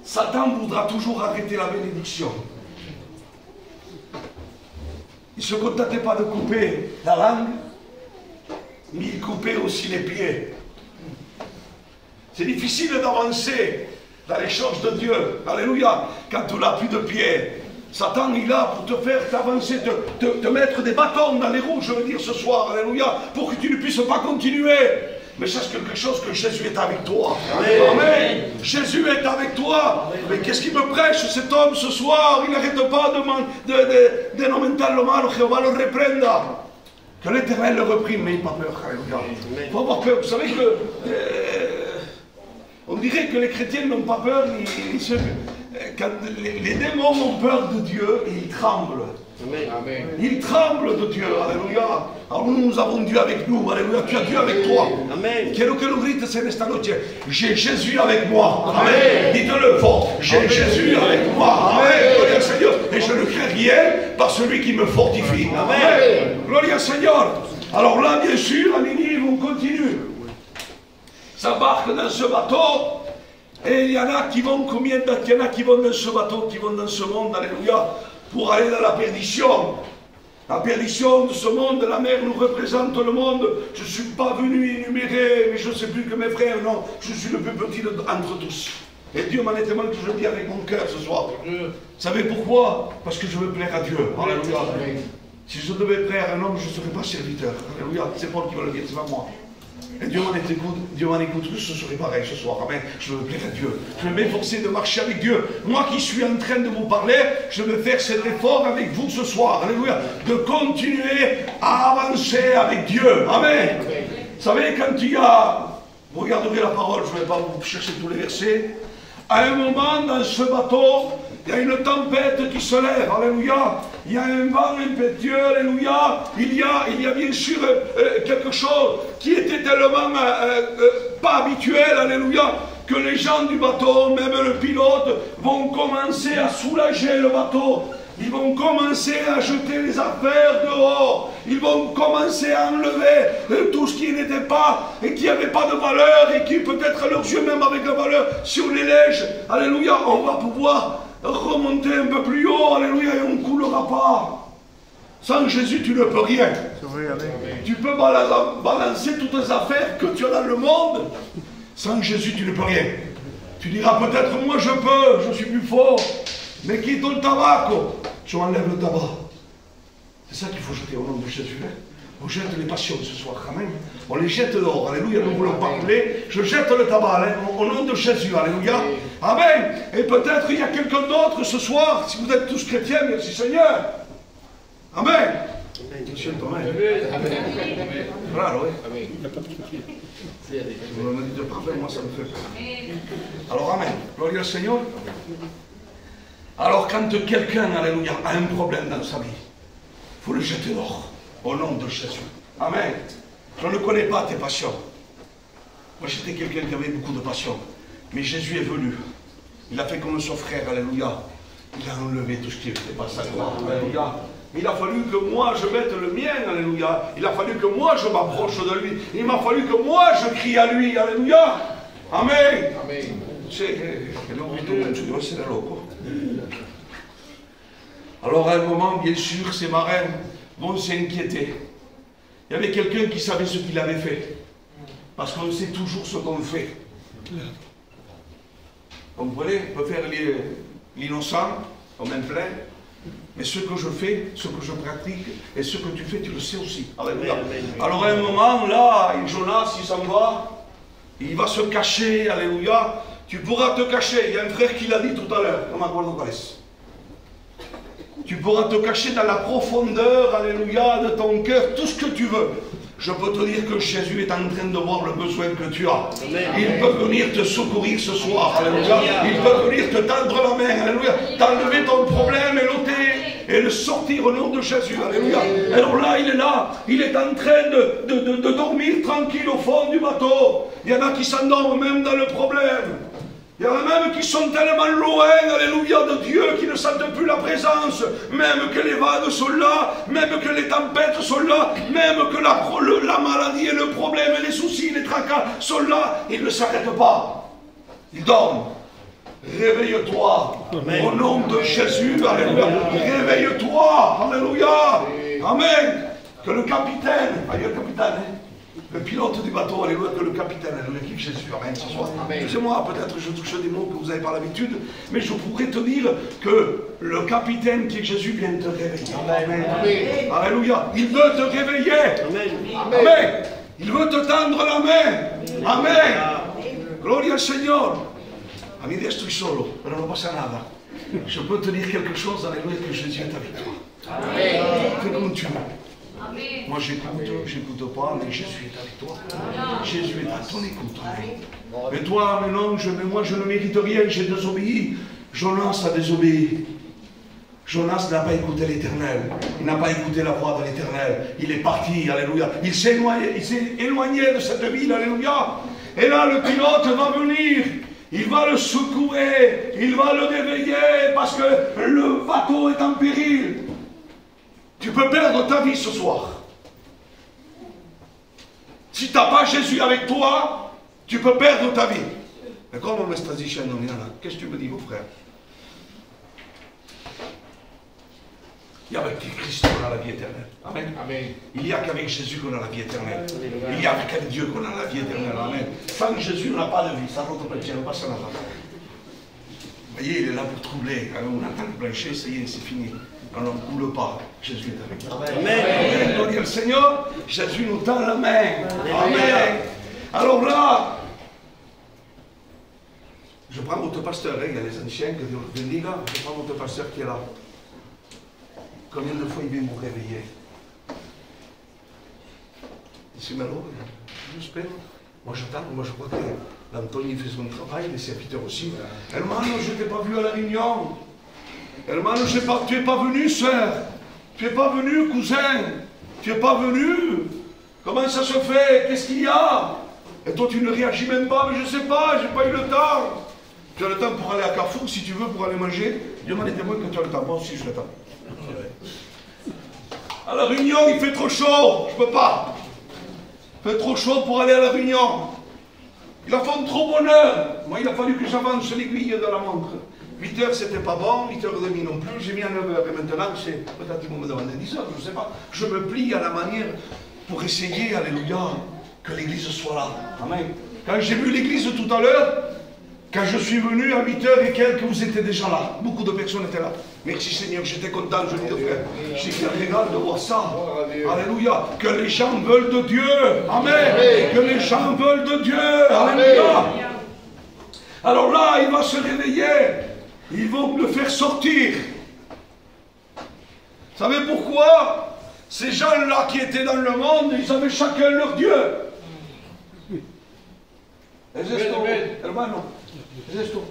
Satan voudra toujours arrêter la bénédiction. Il ne se contentait pas de couper la langue, mais il coupait aussi les pieds. C'est difficile d'avancer dans les choses de Dieu. Alléluia. Quand tu n'as plus de pieds. Satan, il est là pour te faire avancer, te mettre des bâtons dans les roues, je veux dire ce soir. Alléluia. Pour que tu ne puisses pas continuer. Mais sache quelque chose, que Jésus est avec toi. Amen. Amen. Jésus est avec toi. Mais qu'est-ce qu'il me prêche cet homme ce soir? Il n'arrête pas de mental le mal, Jéhovah le reprenda. Que l'Éternel le reprime, mais il n'a pas peur. Alléluia. Il faut avoir peur. Vous savez que on dirait que les chrétiens n'ont pas peur. Quand les démons ont peur de Dieu, ils tremblent. Amen. Ils tremblent de Dieu. Alléluia. Alors nous avons Dieu avec nous. Alléluia. Tu as Dieu avec toi. Amen. Quiero que lo grites en esta noche. J'ai Jésus avec moi. Amen. Dites-le fort. J'ai Jésus avec moi. Amen. Gloria al Seigneur. Et je ne crains rien par celui qui me fortifie. Amen. Gloria al Seigneur. Alors là, bien sûr, à Ninive, on continue. S'embarque dans ce bateau. Et il y en a qui vont, combien il y en a qui vont dans ce bateau, qui vont dans ce monde, alléluia, pour aller dans la perdition. La perdition de ce monde, la mer nous représente le monde. Je ne suis pas venu énumérer, mais je ne sais plus que mes frères, non, je suis le plus petit entre tous. Et Dieu m'en est témoin que je le dis avec mon cœur ce soir. Vous savez pourquoi? Parce que je veux plaire à Dieu. Alléluia. Si je devais plaire à un homme, je ne serais pas serviteur. Alléluia. C'est Paul qui va le dire, c'est pas moi. Et Dieu m'en écoute, ce serait pareil ce soir. Amen. Je veux plaire à Dieu. Je veux m'efforcer de marcher avec Dieu. Moi qui suis en train de vous parler, je veux faire cet effort avec vous ce soir. Alléluia. De continuer à avancer avec Dieu. Amen. Vous savez, quand il y a... Vous regarderez la parole, je ne vais pas vous chercher tous les versets. À un moment, dans ce bateau, il y a une tempête qui se lève, alléluia. Il y a un vent impétueux, alléluia. Il y a bien sûr quelque chose qui était tellement pas habituel, alléluia, que les gens du bateau, même le pilote, vont commencer à soulager le bateau. Ils vont commencer à jeter les affaires dehors. Ils vont commencer à enlever tout ce qui n'était pas et qui n'avait pas de valeur et qui peut-être à leurs yeux même avec la valeur, si on les lèche, alléluia, on va pouvoir remonter un peu plus haut, alléluia, et on ne coulera pas. Sans Jésus, tu ne peux rien. Tu peux balancer toutes les affaires que tu as dans le monde. Sans Jésus, tu ne peux rien. Tu diras peut-être, moi je peux, je suis plus fort. Mais quitte le tabac, tu enlèves le tabac. C'est ça qu'il faut jeter au nom de Jésus. Hein? On jette les passions ce soir, amen. On les jette dehors, alléluia, nous ne voulons pas couler. Je jette le tabac, hein, au nom de Jésus, alléluia. Amen. Et peut-être il y a quelqu'un d'autre ce soir, si vous êtes tous chrétiens, merci Seigneur. Amen. Monsieur Thomas. Amen. Claro, oui. Amen. Vous me dites parfait, moi ça me fait peur. Alors, amen. Gloria au Seigneur. Alors, quand quelqu'un, alléluia, a un problème dans sa vie, il faut le jeter dehors, au nom de Jésus. Amen. Je ne connais pas tes passions. Moi, j'étais quelqu'un qui avait beaucoup de passions. Mais Jésus est venu. Il a fait comme son frère, alléluia. Il a enlevé tout ce qui n'était pas sa gloire, alléluia. Il a fallu que moi, je mette le mien, alléluia. Il a fallu que moi, je m'approche de lui. Il m'a fallu que moi, je crie à lui, alléluia. Amen. Amen. Alors à un moment, bien sûr, ces marins vont s'inquiéter. Il y avait quelqu'un qui savait ce qu'il avait fait. Parce qu'on sait toujours ce qu'on fait. Vous comprenez? On peut faire l'innocent, on m'aime plein. Mais ce que je fais, ce que je pratique, et ce que tu fais, tu le sais aussi. Alléluia. Alors à un moment, là, Jonas, il s'en va. Il va se cacher, alléluia, Tu pourras te cacher. Il y a un frère qui l'a dit tout à l'heure. Tu pourras te cacher dans la profondeur, alléluia, de ton cœur, tout ce que tu veux. Je peux te dire que Jésus est en train de voir le besoin que tu as. Il peut venir te secourir ce soir, alléluia. Il peut venir te tendre la main, alléluia. T'enlever ton problème et l'ôter et le sortir au nom de Jésus, alléluia. Alors là, il est là. Il est en train de dormir tranquille au fond du bateau. Il y en a qui s'endorment même dans le problème. Il y en a même qui sont tellement loin, alléluia, de Dieu, qui ne sentent plus la présence, même que les vagues sont là, même que les tempêtes sont là, même que la maladie et le problème et les soucis, les tracas sont là, ils ne s'arrêtent pas. Ils dorment. Réveille-toi, au nom de Jésus, alléluia. Réveille-toi, alléluia. Amen. Que le capitaine, le capitaine, le pilote du bateau, alléluia, que le capitaine, alléluia, qui Jésus, amen, ce soir. Excusez-moi, peut-être je touche des mots que vous n'avez pas l'habitude, mais je pourrais te dire que le capitaine qui est Jésus vient te réveiller. Amen. Amen. Alléluia. Il veut te réveiller. Amen. Amen. Il veut te tendre la main. Amen. Gloria al Señor. A mi estoy solo, pero no pasa nada. Je peux te dire quelque chose, alléluia, que Jésus est avec toi. Amen. Fais comme tu veux. Moi j'écoute pas, mais Jésus est avec toi. Jésus est à ton écoute. Mais toi, mais non, moi je ne mérite rien, j'ai désobéi. Jonas a désobéi. Jonas n'a pas écouté l'Éternel. Il n'a pas écouté la voix de l'Éternel. Il est parti, alléluia. Il s'est éloigné de cette ville, alléluia. Et là, le pilote va venir. Il va le secouer. Il va le réveiller parce que le bateau est en péril. Tu peux perdre ta vie ce soir. Si tu n'as pas Jésus avec toi, tu peux perdre ta vie. Mais comment me stai dicendo, Milana? Qu'est-ce que tu me dis, mon frère? Il n'y a avec Christ qu'on a la vie éternelle. Amen. Amen. Il n'y a qu'avec Jésus qu'on a la vie éternelle. Il n'y a qu'avec Dieu qu'on a la vie éternelle. Amen. Sans Jésus, on n'a pas de vie. Ça rentre pas le ciel, pas ça n'a pas. Vous voyez, il est là pour troubler. Quand on entend le plancher, ça y est, c'est fini. On n'en coule pas. Jésus est avec nous. Amen. Gloire au Seigneur. Jésus nous tend la main. Amen. Alors là, je prends votre pasteur, il y a les anciens, que Dieu le bénisse. Je prends votre pasteur qui est là. Combien de fois il vient vous réveiller? Ici, Malo, j'espère. Moi j'attends, moi je crois que l'Anthony fait son travail, les serviteurs aussi. Hermano, je ne t'ai pas vu à la réunion. Hermano, tu n'es pas venu, sœur. Tu n'es pas venu, cousin. Tu n'es pas venu. Comment ça se fait? Qu'est-ce qu'il y a? Et toi, tu ne réagis même pas. Mais je ne sais pas, je n'ai pas eu le temps. Tu as le temps pour aller à Carrefour, si tu veux, pour aller manger. Demande des témoins que tu as le temps. Moi aussi, je l'attends. À la réunion, il fait trop chaud. Je ne peux pas. Il fait trop chaud pour aller à la réunion. Il a fait trop bonne heure. Moi, il a fallu que j'avance l'aiguille de la montre. 8 heures, c'était pas bon, 8h30 non plus, j'ai mis à 9h. Et maintenant, c'est peut-être qu'ils vont me demander 10 heures, je ne sais pas. Je me plie à la manière pour essayer, alléluia, que l'église soit là. Amen. Quand j'ai vu l'église tout à l'heure, quand je suis venu à 8h et quelques, vous étiez déjà là. Beaucoup de personnes étaient là. Merci Seigneur, j'étais content, je dis frère. J'ai fait un régal de voir ça. Alléluia. Que les gens veulent de Dieu. Amen. Que les gens veulent de Dieu. Alléluia. Alors là, il va se réveiller. Ils vont le faire sortir. Vous savez pourquoi? Ces gens-là qui étaient dans le monde, ils avaient chacun leur Dieu. Esisto, hermano. Esisto.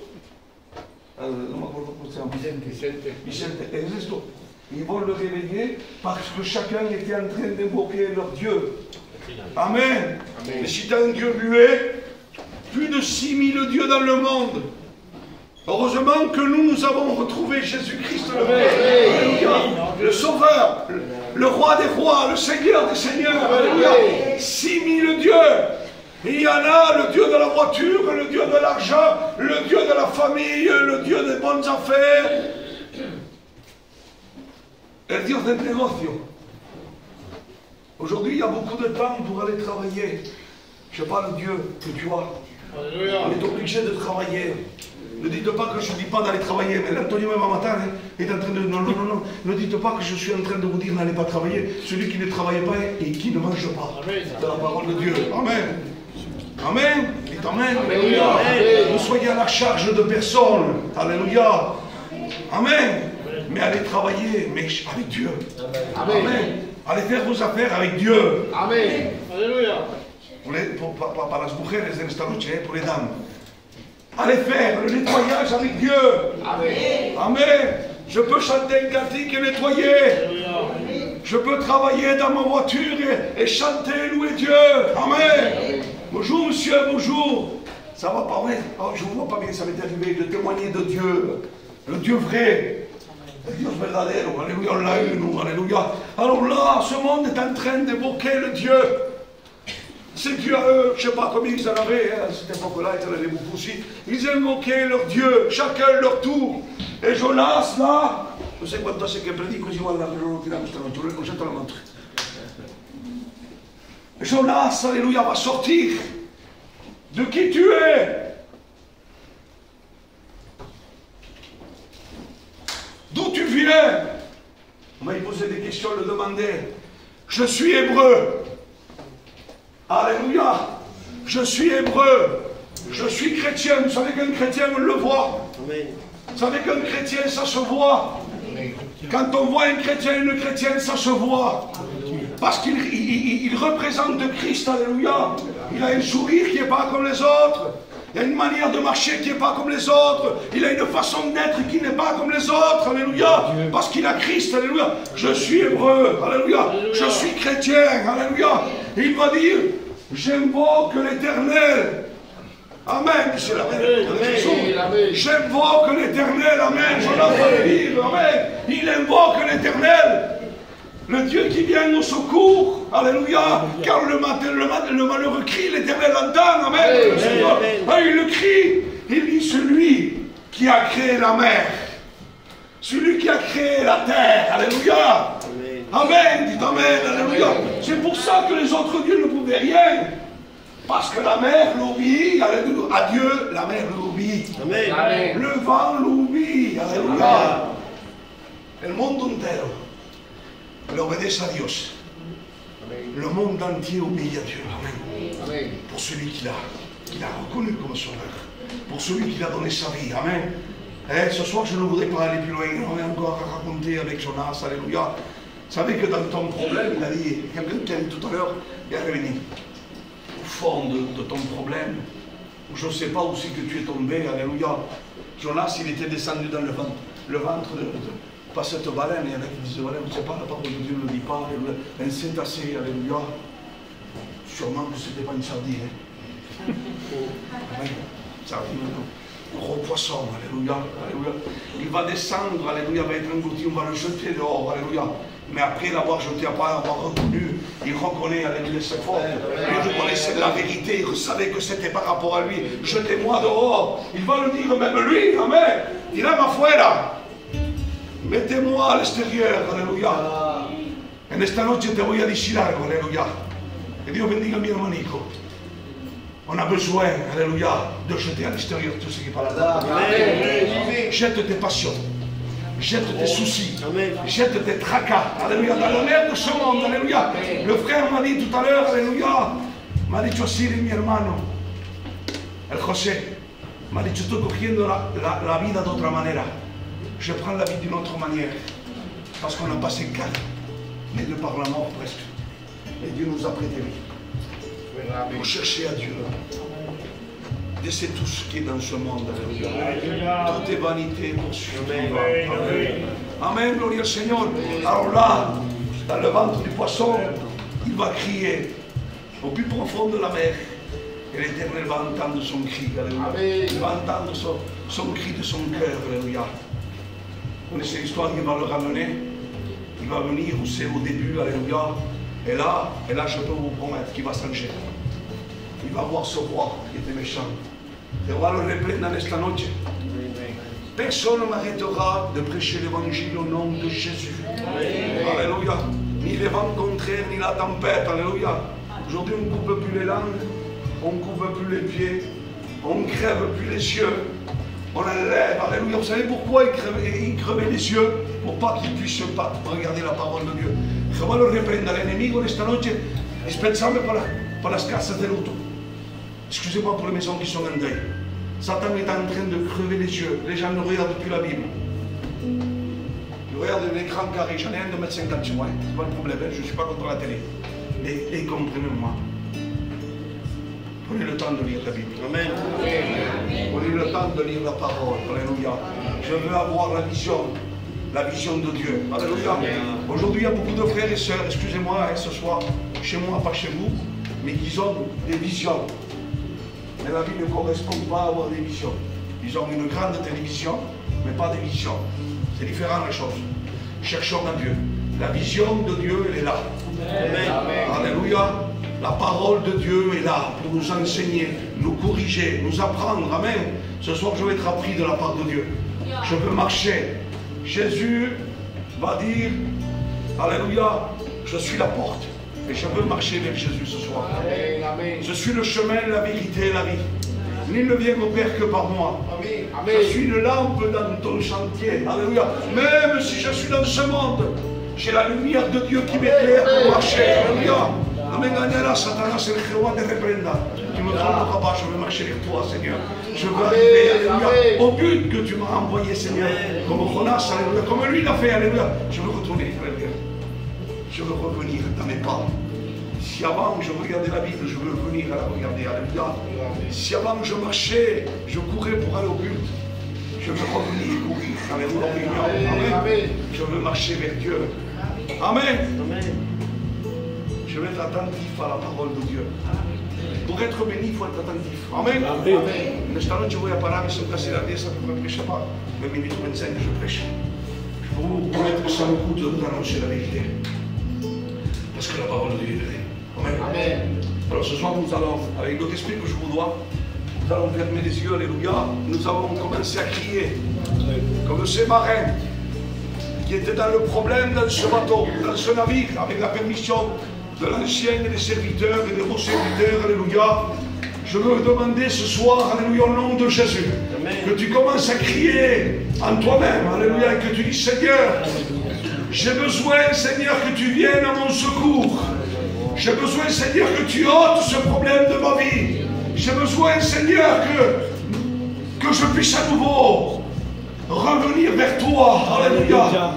Non me acuerdo cómo se llama. Vicente. Esisto. Ils vont le réveiller parce que chacun était en train d'évoquer leur Dieu. Amen. Mais si tu as un Dieu muet, plus de 6000 dieux dans le monde. Heureusement que nous avons retrouvé Jésus-Christ le Sauveur, le Roi des rois, le Seigneur des seigneurs. Alléluia. 6000 dieux. Et il y en a le Dieu de la voiture, le Dieu de l'argent, le Dieu de la famille, le Dieu des bonnes affaires. El Dios del negocio. Aujourd'hui, il y a beaucoup de temps pour aller travailler. Je ne sais pas le Dieu que tu as. Alléluia. On est obligé de travailler. Ne dites pas que je ne dis pas d'aller travailler. Mais l'Antonio même matin est en train de... Non. Ne dites pas que je suis en train de vous dire n'allez pas travailler. Celui qui ne travaille pas et qui ne mange pas. C'est la parole de Dieu. Amen. Amen. Dites Amen. Alléluia. Vous soyez à la charge de personne. Alléluia. Amen. Mais allez travailler, mais avec Dieu. Amen. Allez faire vos affaires avec Dieu. Amen. Alléluia. Para las mujeres en esta noche, pour les dames. Allez faire le nettoyage avec Dieu. Amen. Amen. Je peux chanter un cantique et nettoyer. Je peux travailler dans ma voiture et chanter, louer Dieu. Amen. Bonjour monsieur, bonjour. Ça va pas, ouais? Oh, je ne vois pas bien, ça m'est arrivé de témoigner de Dieu. Le Dieu vrai. Le Dieu verdadero. Alléluia, on l'a eu, nous. Alléluia. Alors là, ce monde est en train d'évoquer le Dieu. C'est Dieu à eux, je ne sais pas combien ils en avaient, à cette époque-là, ils en avaient beaucoup aussi. Ils invoquaient leur Dieu, chacun leur tour. Et Jonas, là, non sé quanto hace que predico, si guarda, però non tiramos esta noche, lo sento la montre. Jonas, alléluia, va sortir de qui tu es. D'où tu viens? On m'a posé des questions, le demander. Je suis hébreu. Alléluia. Je suis hébreu. Je suis chrétien. Vous savez qu'un chrétien, on le voit. Amen. Vous savez qu'un chrétien, ça se voit. Quand on voit un chrétien, une chrétienne, ça se voit. Parce qu'il représente Christ. Alléluia. Il a un sourire qui n'est pas comme les autres. Il a une manière de marcher qui n'est pas comme les autres. Il a une façon d'être qui n'est pas comme les autres. Alléluia. Parce qu'il a Christ. Alléluia. Je suis hébreu. Alléluia. Je suis chrétien. Alléluia. Et il va dire, j'invoque l'Éternel. Amen. C'est la même. J'invoque l'Éternel. Amen. Je l'entends dire. Amen. Il invoque l'Éternel. Le Dieu qui vient au secours. Alléluia. Car le malheureux crie, l'Éternel l'entend. Amen. Il le crie. Il dit, celui qui a créé la mer. Celui qui a créé la terre. Alléluia. Amen. Dites Amen. Alléluia. C'est pour ça que les autres dieux ne pouvaient rien. Parce que la mer l'obéit. Alléluia. À Dieu, la mer l'obéit. Amen. Le vent l'obéit. Alléluia. El mundo entero le obéit à Dieu. Le monde entier obéit à Dieu. Amen. Pour celui qui l'a reconnu comme sauveur. Pour celui qui l'a donné sa vie. Amen. Et ce soir, je ne voudrais pas aller plus loin. On est encore à raconter avec Jonas. Alléluia. Vous savez que dans ton problème, il a dit, quelqu'un qui a dit tout à l'heure, il a revenu. Au fond de ton problème, je ne sais pas où c'est que tu es tombé. Alléluia. Jonas, il était descendu dans le ventre de pas cette baleine. Il y en a qui disent, voilà, vous ne savez pas, la parole de Dieu ne le dit pas. Un cétacé, alléluia. Sûrement que ce n'était pas une sardine. Amen. Sardine, non. Gros poisson, alléluia, alléluia. Il va descendre, alléluia, va être englouti, on va le jeter dehors, alléluia. Mais après l'avoir jeté, après l'avoir reconnu, il reconnaît, alléluia, ses fautes. Il reconnaissait la vérité, il savait que c'était par rapport à lui. Jetez-moi dehors. Il va le dire, même lui, amen. Il a ma fuera. Mettez-moi à l'extérieur, alléluia. En esta noche te voy a decir algo, alléluia. Que Dieu bendiga mi hermanico. On a besoin, alléluia, de jeter à l'extérieur tout ce qui est pas là. Jette tes passions. Jette tes soucis. Jette tes tracas. Alléluia. Dans l'honneur de ce monde. Alléluia. Le frère m'a dit tout à l'heure, alléluia. M'a dit, así, mi hermano. El José. M'a dit, estoy cogiendo la vida de otra manera. Je prends la vie d'une autre manière. Parce qu'on n'a pas ses cas. Mais de par la mort presque. Et Dieu nous a prêté vie. Pour chercher à Dieu. Laissez tout ce qui est dans ce monde. Alléluia. Tout est vanité pour suivre. Amen. Amen, gloria al Seigneur. Alors là, dans le ventre du poisson, il va crier au plus profond de la mer. Et l'Éternel va entendre son cri. Alléluia. Il va entendre son cri de son cœur. Alléluia. Vous connaissez l'histoire, il va le ramener. Il va venir aussi au début. Alléluia. Et là, je peux vous promettre qu'il va changer. Il va voir ce roi qui était méchant. Et on va le reprendre dans esta noche. Personne ne m'arrêtera de prêcher l'évangile au nom de Jésus. Alléluia. Ni les vents contraires, ni la tempête. Alléluia. Aujourd'hui, on ne coupe plus les langues, on ne coupe plus les pieds, on ne crève plus les yeux. On enlève. Alléluia. Vous savez pourquoi il crevait les yeux? Pour pas qu'ils puissent pas regarder la parole de Dieu. Je vais le reprendre. L'ennemigo esta noche es pensable para las casas de luto. Excusez-moi pour les maisons qui sont en deuil. Satan est en train de crever les yeux. Les gens ne regardent plus la Bible. Ils regardent l'écran carré. J'en ai un de 1,50 m sur moi. C'est pas le problème. Je ne suis pas contre la télé. Mais comprenez-moi. Prenez le temps de lire la Bible. Amen. Prenez le temps de lire la parole. Alléluia. Je veux avoir la vision de Dieu. Alléluia. Aujourd'hui, il y a beaucoup de frères et sœurs, excusez-moi, ce soir, chez moi, pas chez vous, mais qui ont des visions. Mais la vie ne correspond pas à avoir des visions. Ils ont une grande télévision, mais pas des visions. C'est différent les choses. Cherchons à Dieu. La vision de Dieu, elle est là. Amen. Alléluia. La parole de Dieu est là pour nous enseigner, nous corriger, nous apprendre. Amen. Ce soir, je vais être appris de la part de Dieu. Je veux marcher. Jésus va dire, alléluia, je suis la porte. Et je veux marcher vers Jésus ce soir. Amen. Je suis le chemin, la vérité et la vie. Nul ne vient au Père que par moi. Amen. Je suis une lampe dans ton chantier. Alléluia. Même si je suis dans ce monde, j'ai la lumière de Dieu qui m'éclaire pour marcher. Alléluia. Amen. Satanas, c'est le roi de reprenda. Tu me tromperas pas, je veux marcher vers toi, Seigneur. Je veux arriver, alléluia, au but que tu m'as envoyé, Seigneur. Comme Jonas, alléluia, comme lui l'a fait, alléluia. Je veux retourner, alléluia. Je veux revenir dans mes pas. Si avant je regardais la Bible, je veux venir à la regarder, alléluia. Si avant je marchais, je courais pour aller au but, je veux revenir courir, alléluia. Amen. Je veux marcher vers Dieu. Amen. Je veux être attentif à la parole de Dieu. Pour être béni, il faut être attentif. Amen. Esta noche voy a parar, son casi las 10, porque me prêche pas. Mais minuto 25, je prêche. Pour être sans le coup de vous annoncer la vérité. Parce que la parole de Dieu est vraie. Amen. Alors ce soir, nous allons, avec notre esprit que je vous dois, nous allons fermer les yeux, alléluia. Nous allons commencer à crier. Comme ces marins qui étaient dans le problème dans ce bateau, dans ce navire, avec la permission de l'ancien et des serviteurs et des beaux serviteurs, alléluia. Je veux demander ce soir, alléluia, au nom de Jésus, amen, que tu commences à crier en toi-même, alléluia, et que tu dis, Seigneur, j'ai besoin, Seigneur, que tu viennes à mon secours. J'ai besoin, Seigneur, que tu ôtes ce problème de ma vie. J'ai besoin, Seigneur, que je puisse à nouveau revenir vers toi, alléluia.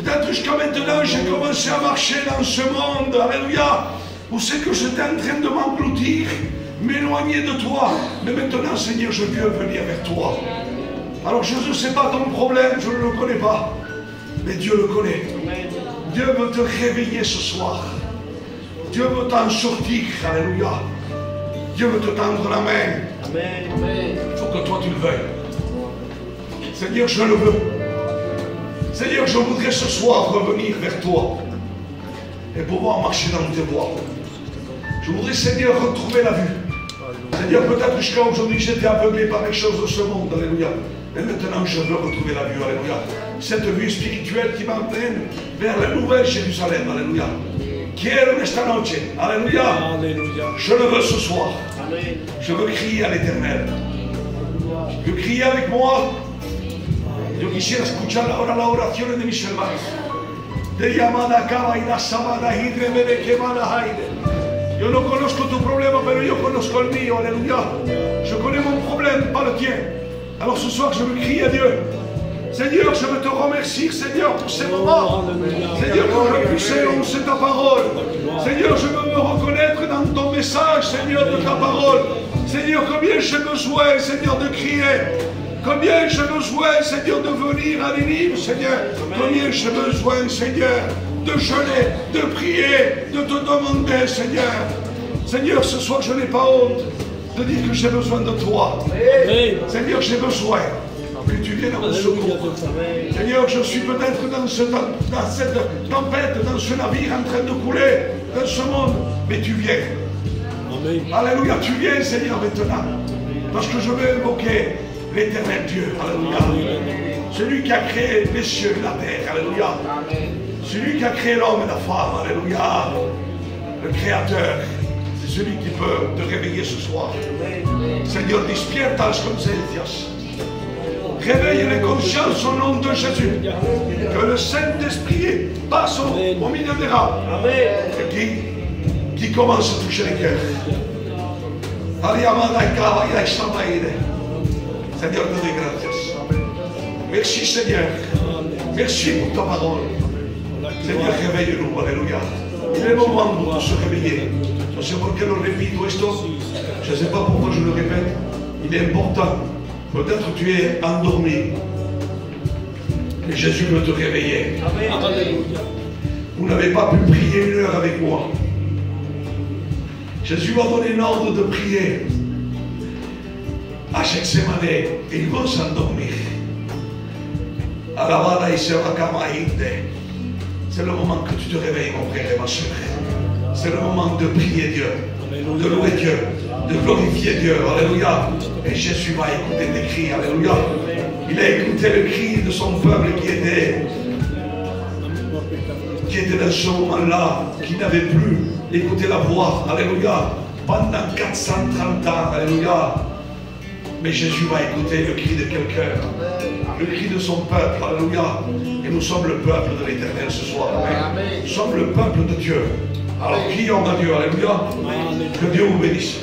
Peut-être jusqu'à maintenant, j'ai commencé à marcher dans ce monde, alléluia, où c'est que j'étais en train de m'engloutir, m'éloigner de toi. Mais maintenant, Seigneur, je veux venir vers toi. Alors, je ne sais pas ton problème, je ne le connais pas, mais Dieu le connaît. Dieu veut te réveiller ce soir. Dieu veut t'en sortir, alléluia. Dieu veut te tendre la main. Il faut que toi, tu le veuilles. Seigneur, je le veux. Seigneur, je voudrais ce soir revenir vers toi et pouvoir marcher dans tes voies. Je voudrais, Seigneur, retrouver la vue. Seigneur, peut-être jusqu'à aujourd'hui, j'étais aveuglé par les choses de ce monde, alléluia. Mais maintenant, je veux retrouver la vue, alléluia. Cette vue spirituelle qui m'emmène vers la nouvelle Jérusalem, alléluia. Quiero esta noche, alléluia. Je le veux ce soir. Je veux crier à l'Éternel. Je veux crier avec moi. Yo quisiera escuchar ahora las oraciones de mis hermanos. De llamada cava y la sabana hidre me de quemada aire. Yo no conozco tu problema, pero yo conozco el mío, alléluia. Je connais mon problème, pas le tien. Alors ce soir, je veux crier à Dieu. Seigneur, je veux te remercier, Seigneur, pour ces moments. Seigneur, que je puisse énoncer ta parole. Seigneur, je veux me reconnaître dans ton message, Seigneur, de ta parole. Seigneur, combien j'ai besoin, Seigneur, de crier. Combien j'ai besoin, Seigneur, de venir à l'énigme, Seigneur. Combien j'ai besoin, Seigneur, de jeûner, de prier, de te demander, Seigneur. Seigneur, ce soir, je n'ai pas honte de dire que j'ai besoin de toi. Seigneur, j'ai besoin que tu viennes à mon secours. Seigneur, je suis peut-être dans cette tempête, dans ce navire en train de couler, dans ce monde, mais tu viens. Alléluia, tu viens, Seigneur, maintenant. Parce que je veux évoquer l'Éternel Dieu, alléluia. Celui qui a créé les cieux et la terre, alléluia. Celui qui a créé l'homme et la femme, alléluia. Le Créateur, c'est celui qui peut te réveiller ce soir. Seigneur, despierta las conciencias. Réveille les consciences au nom de Jésus. Que le Saint-Esprit passe au milieu des rangs. Et qui commence à toucher les cœurs. Seigneur, te dis grâce. Merci Seigneur. Merci pour ta parole. Seigneur, réveille-nous. Alléluia. Il est le moment de se réveiller. No sé por qué lo repito esto. Je ne sais pas pourquoi je le répète. Il est important. Peut-être tu es endormi. Mais Jésus veut te réveiller. Vous n'avez pas pu prier 1 heure avec moi. Jésus m'a donné l'ordre de prier à chaque semaine et ils vont s'endormir. C'est le moment que tu te réveilles, mon frère et ma soeur. C'est le moment de prier Dieu, de louer Dieu, de glorifier Dieu. Alléluia. Et Jésus va écouter tes cris. Alléluia. Il a écouté le cri de son peuple qui était dans ce moment-là, qui n'avait plus écouté la voix. Alléluia. Pendant 430 ans. Alléluia. Mais Jésus va écouter le cri de quelqu'un, le cri de son peuple. Alléluia. Et nous sommes le peuple de l'Éternel ce soir. Amen. Nous sommes le peuple de Dieu. Alors prions à Dieu. Alléluia. Que Dieu vous bénisse.